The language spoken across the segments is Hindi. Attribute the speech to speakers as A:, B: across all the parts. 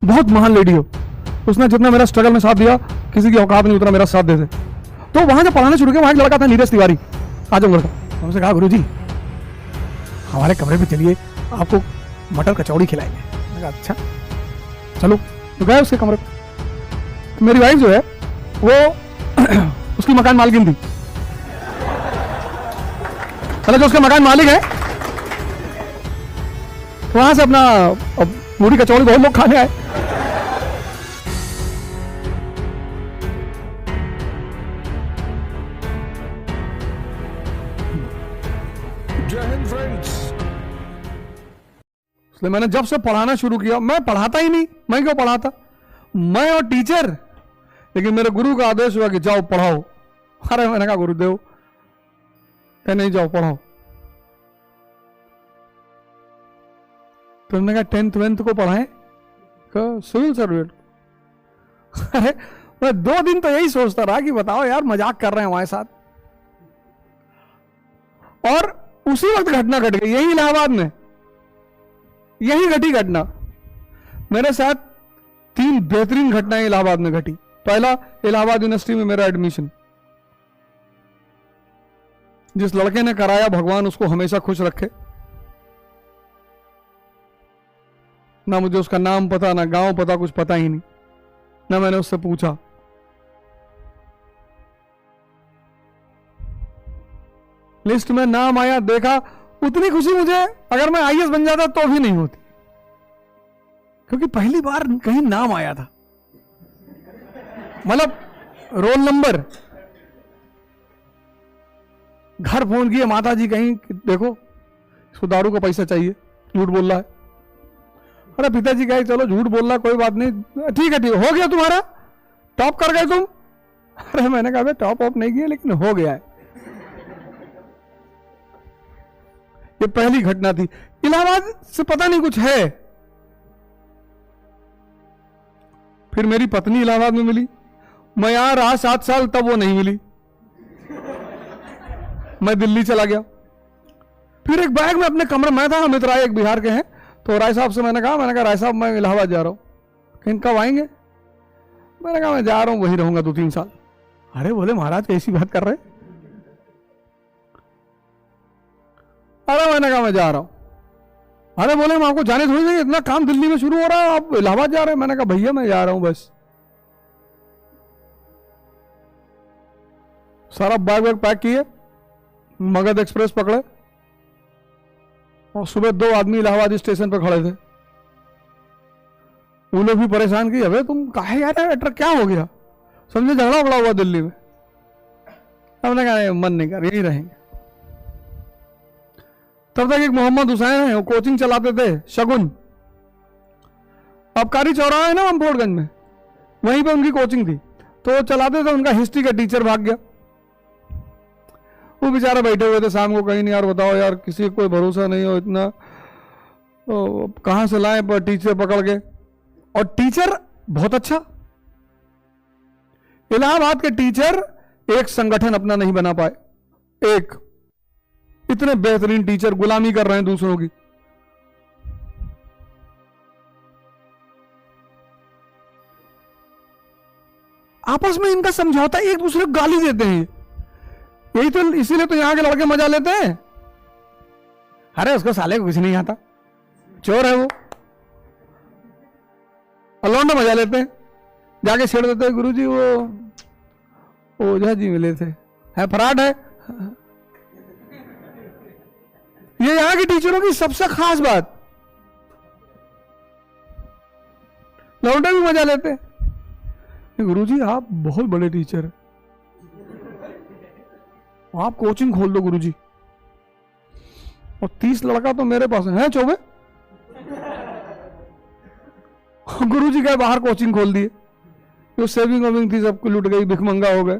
A: बहुत महान लेडी हो, उसने जितना मेरा स्ट्रगल में साथ दिया किसी की औकात नहीं उतना मेरा साथ देते। तो वहां जब पढ़ाने शुरू किया, वहां एक लड़का था नीरज तिवारी, आ जाओ लड़का। हमसे कहा गुरुजी हमारे कमरे पे चलिए, आपको मटर कचौड़ी खिलाएंगे। मैंने कहा अच्छा चलो। तो गए उसके कमरे पे। मेरी वाइफ जो है वो उसकी मकान मालकिन थी, मतलब जो उसका मकान मालिक है, तो वहां से अपना पूरी कचौड़ी बहुत लोग खाने आए। इसलिए मैंने जब से पढ़ाना शुरू किया, मैं पढ़ाता ही नहीं, मैं क्यों पढ़ाता, मैं और टीचर, लेकिन मेरे गुरु का आदेश हुआ कि जाओ पढ़ाओ। अरे मैंने कहा गुरुदेव नहीं जाओ पढ़ाओ। तो हमने कहा 10th 12th को पढ़ाएं, सिविल सर्वेंट। अरे मैं 2 दिन तो यही सोचता रहा कि बताओ यार मजाक कर रहे हैं हमारे साथ। और उसी वक्त घटना घट गई, यही इलाहाबाद में, यही घटी घटना। मेरे साथ 3 बेहतरीन घटनाएं इलाहाबाद में घटी। पहला, इलाहाबाद यूनिवर्सिटी में मेरा एडमिशन, जिस लड़के ने कराया भगवान उसको हमेशा खुश रखे। ना मुझे उसका नाम पता, ना गांव पता, कुछ पता ही नहीं, ना मैंने उससे पूछा। लिस्ट में नाम आया, देखा, उतनी खुशी मुझे अगर मैं आईएएस बन जाता तो भी नहीं होती, क्योंकि पहली बार कहीं नाम आया था, मतलब रोल नंबर। घर फोन किए माता जी कहीं देखो इसको दारू का पैसा चाहिए, झूठ बोल रहा है। अरे पिताजी कहे चलो झूठ बोल रहा है कोई बात नहीं, ठीक है ठीक है, हो गया तुम्हारा, टॉप कर गए तुम। अरे मैंने कहा टॉप ऑफ नहीं किया लेकिन हो गया है। ये पहली घटना थी। इलाहाबाद से पता नहीं कुछ है। फिर मेरी पत्नी इलाहाबाद में मिली, मैं यहां रहा 7 साल, तब वो नहीं मिली, मैं दिल्ली चला गया। फिर एक बैग में अपने कमरे में था, अमित राय एक बिहार के हैं, तो राय साहब से मैंने कहा राय साहब मैं इलाहाबाद जा रहा हूं, कहीं कब आएंगे। मैंने कहा मैं जा रहा हूं, वहीं रहूंगा 2-3 साल। अरे बोले महाराज कैसी बात कर रहे। अरे मैंने कहा मैं जा रहा हूं। अरे बोले हम आपको जाने थोड़ी देंगे, इतना काम दिल्ली में शुरू हो रहा है, आप इलाहाबाद जा रहे हैं। मैंने कहा भैया मैं जा रहा हूं बस। सारा बैग वैग पैक किए, मगध एक्सप्रेस पकड़े, और सुबह 2 आदमी इलाहाबाद स्टेशन पर खड़े थे। वो लोग भी परेशान की, अबे तुम काहे यार बेटा क्या हो गया, समझे झगड़ा उगड़ा हुआ दिल्ली में। हमने कहा मन नहीं कर, यही रहेंगे। तब तक एक मोहम्मद हुसैन है, वो कोचिंग चलाते थे शगुन, आबकारी चौराहा है ना रामपुरगंज में, वहीं पे उनकी कोचिंग थी। तो वो चलाते थे, उनका हिस्ट्री का टीचर भाग गया। वो बेचारा बैठे हुए थे शाम को, कहीं नहीं यार बताओ यार किसी को कोई भरोसा नहीं हो इतना, तो कहां से लाए पर टीचर पकड़ के। और टीचर बहुत अच्छा, इलाहाबाद के टीचर एक संगठन अपना नहीं बना पाए, एक इतने बेहतरीन टीचर गुलामी कर रहे हैं दूसरों की। आपस में इनका समझौता, एक दूसरे को गाली देते हैं, यही तो, इसीलिए तो यहां के लड़के मजा लेते हैं। अरे उसको साले को कुछ नहीं आता, चोर है वो, लौंडे मजा लेते हैं, जाके छेड़ देते हैं गुरुजी वो ओझा जी मिले थे, है फराड है। ये यहां के टीचरों की सबसे खास बात, लौंडे भी मजा लेते हैं। गुरुजी आप बहुत बड़े टीचर हैं, आप कोचिंग खोल दो गुरुजी, और 30 लड़का तो मेरे पास है 24। गुरुजी गए बाहर कोचिंग खोल दिए, जो सेविंग वेविंग थी सबको लुट गई, भिखमंगा हो गए।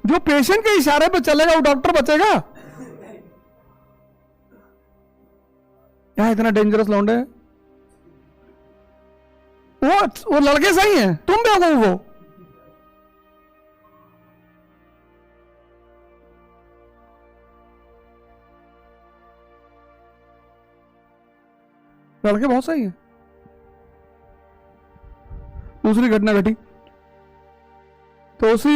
A: जो पेशेंट के इशारे पे चलेगा वो डॉक्टर बचेगा। यहां इतना डेंजरस लौंडे हैं। वो लड़के सही हैं, तुम बेवकूफ हो। लड़के बहुत सही हैं। दूसरी घटना घटी तो उसी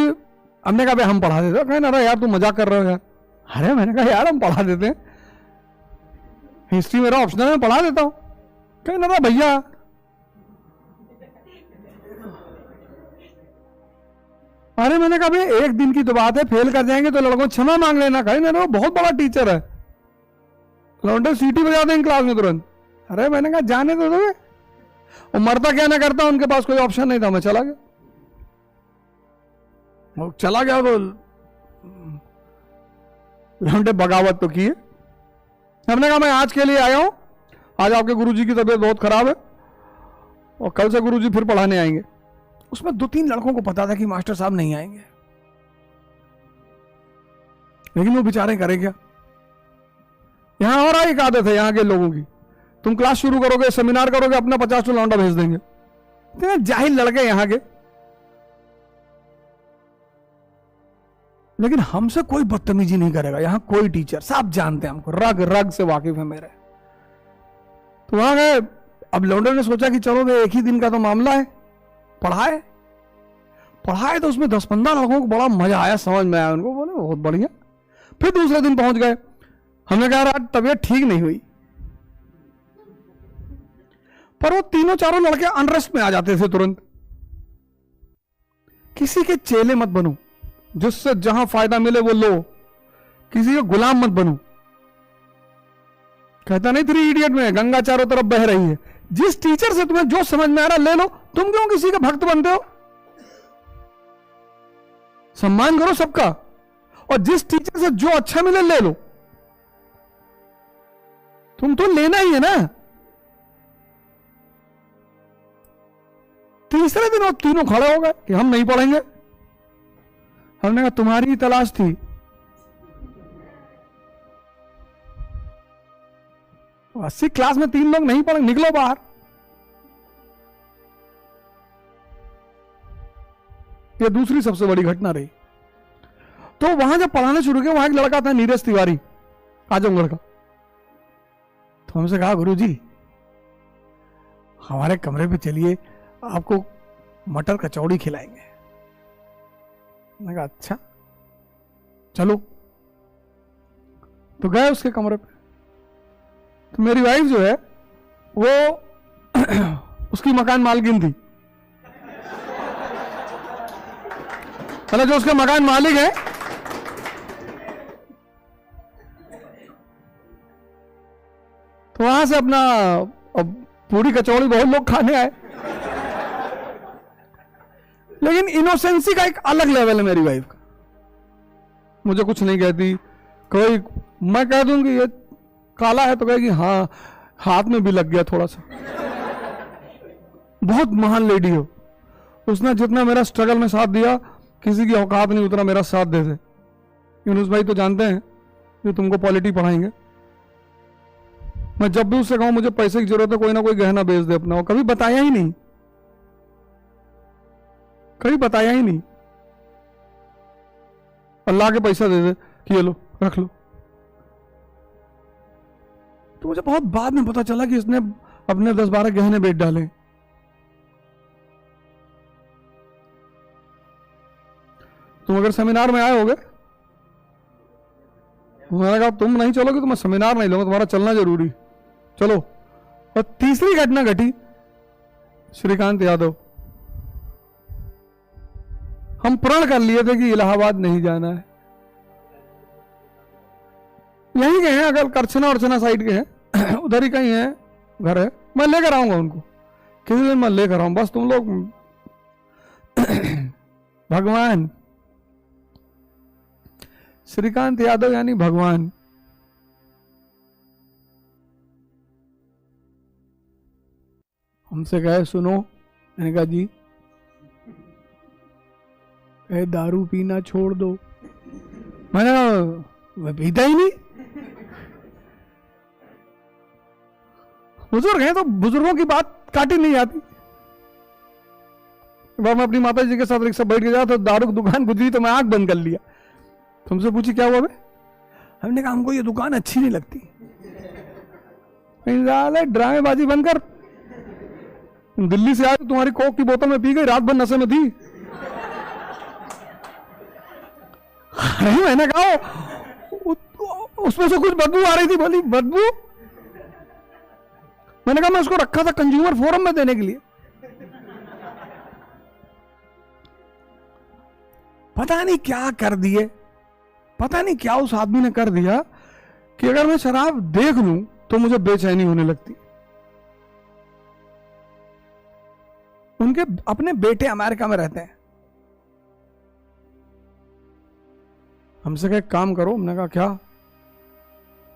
A: हमने कहा भाई हम पढ़ा देते, कहे ना यार तू मजाक कर रहे हो यार। अरे मैंने कहा यार हम पढ़ा देते हैं, हिस्ट्री मेरा ऑप्शनल में पढ़ा देता हूं। कहे ना भैया अरे मैंने कहा भाई एक दिन की तो बात है, फेल कर जाएंगे तो लड़कों क्षमा मांग लेना। कहे ना वो बहुत बड़ा टीचर है, लौंडे सीटी बजा देंगे क्लास में तुरंत। अरे मैंने कहा जाने दो तुम्हें, वो मरता क्या ना करता, उनके पास कोई ऑप्शन नहीं था। मैं चला गया, वो चला गया तो लौंडे बगावत तो की है। हमने कहा मैं आज के लिए आया हूं, आज आपके गुरुजी की तबीयत बहुत खराब है और कल से गुरुजी फिर पढ़ाने आएंगे। उसमें 2-3 लड़कों को पता था कि मास्टर साहब नहीं आएंगे, लेकिन वो बेचारे करे क्या। यहां और एक आदत है यहां के लोगों की, तुम क्लास शुरू करोगे, सेमिनार करोगे, अपना 50 लौंडा भेज देंगे। इतने जाहिल लड़के यहां के, लेकिन हमसे कोई बदतमीजी नहीं करेगा यहां कोई टीचर, सब जानते हैं हमको, रग रग से वाकिफ है मेरे। तो वहां गए, अब लौंडे ने सोचा कि चलो भाई एक ही दिन का तो मामला है, पढ़ाए तो उसमें 10-15 लड़कों को बड़ा मजा आया, समझ में आया उनको, बोले बहुत बढ़िया। फिर दूसरे दिन पहुंच गए, हमने कहा आज तबीयत ठीक नहीं हुई, पर वो 3-4 लड़के अनरेस्ट में आ जाते थे तुरंत। किसी के चेले मत बनो, जिससे जहां फायदा मिले वो लो, किसी का गुलाम मत बनो। कहता नहीं 3 इडियट में, गंगा चारों तरफ बह रही है, जिस टीचर से तुम्हें जो समझ में आ रहा ले लो। तुम क्यों किसी के भक्त बनते हो? सम्मान करो सबका, और जिस टीचर से जो अच्छा मिले ले लो। तुम तो लेना ही है ना। तीसरे दिन वो तीनों खड़े हो गए कि हम नहीं पढ़ेंगे। हमने कहा तुम्हारी ही तलाश थी, तो 80 क्लास में 3 लोग नहीं पढ़े, निकलो बाहर। ये दूसरी सबसे बड़ी घटना रही। तो वहां जब पढ़ाने शुरू किया, वहां एक लड़का था नीरज तिवारी, आजमगढ़ का। तो हमसे कहा गुरुजी हमारे कमरे पे चलिए, आपको मटर कचौड़ी खिलाएंगे। मैंने कहा अच्छा चलो। तो गए उसके कमरे पे, तो मेरी वाइफ जो है वो उसकी मकान मालकिन थी, मतलब जो उसके मकान मालिक है। तो वहां से अपना पूरी कचौड़ी बहुत लोग खाने आए, लेकिन इनोसेंसी का एक अलग लेवल है मेरी वाइफ का। मुझे कुछ नहीं कहती, कोई मैं कह दूंगी ये काला है तो कहेगी हाँ हाथ में भी लग गया थोड़ा सा। बहुत महान लेडी हो, उसने जितना मेरा स्ट्रगल में साथ दिया किसी की औकात नहीं उतना मेरा साथ दे दे। यूनुस भाई तो जानते हैं कि तुमको पॉलिटी पढ़ाएंगे, मैं जब भी उससे कहूं मुझे पैसे की जरूरत है, कोई ना कोई गहना बेच दे अपना, वो कभी बताया ही नहीं, कभी बताया ही नहीं। अल्लाह के पैसा दे दे कि ये लो रख लो। तो मुझे बहुत बाद में पता चला कि इसने अपने 10-12 गहने बेच डाले। तुम अगर सेमिनार में आए होगे, मैंने कहा तुम नहीं चलोगे तो मैं सेमिनार नहीं लूंगा, तुम्हारा चलना जरूरी, चलो। और तीसरी घटना घटी, श्रीकांत यादव, हम प्रण कर लिए थे कि इलाहाबाद नहीं जाना है, यहीं के हैं, अगर करछना अर्चना साइड के हैं, उधर ही कहीं है घर है, मैं लेकर आऊंगा उनको, किसी दिन मैं लेकर आऊं, बस तुम लोग भगवान श्रीकांत यादव यानी भगवान। हमसे कहे सुनो, मैंने कहा जी, कहे दारू पीना छोड़ दो। मैंने कहा मैं पीता ही नहीं। बुजुर्ग हैं तो बुजुर्गों की बात काटी नहीं जाती। मैं अपनी माता जी के साथ रिक्शा बैठ के जा तो दारू की दुकान गुजरी तो मैं आंख बंद कर लिया। तुमसे पूछी क्या हुआ? हमने कहा हमको ये दुकान अच्छी नहीं लगती। ड्रामेबाजी बंद कर, दिल्ली से आए तो तुम्हारी कोक की बोतल में पी गई, रात भर नशे में थी। अरे मैंने कहा उसमें से कुछ बदबू आ रही थी। बोली बदबू? मैंने कहा मैं उसको रखा था कंज्यूमर फोरम में देने के लिए। पता नहीं क्या कर दिए, पता नहीं क्या उस आदमी ने कर दिया कि अगर मैं शराब देख लूं तो मुझे बेचैनी होने लगती। उनके अपने बेटे अमेरिका में रहते हैं। हमसे कहा काम करो। हमने कहा क्या?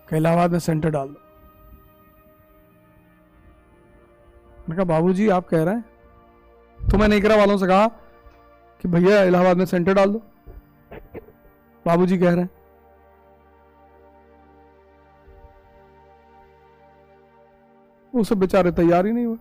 A: कि इलाहाबाद में सेंटर डाल दो। मैंने कहा बाबूजी आप कह रहे हैं? तो मैंने इकरा वालों से कहा कि भैया इलाहाबाद में सेंटर डाल दो। बाबूजी कह रहे हैं। वो सब बेचारे तैयार ही नहीं हुए।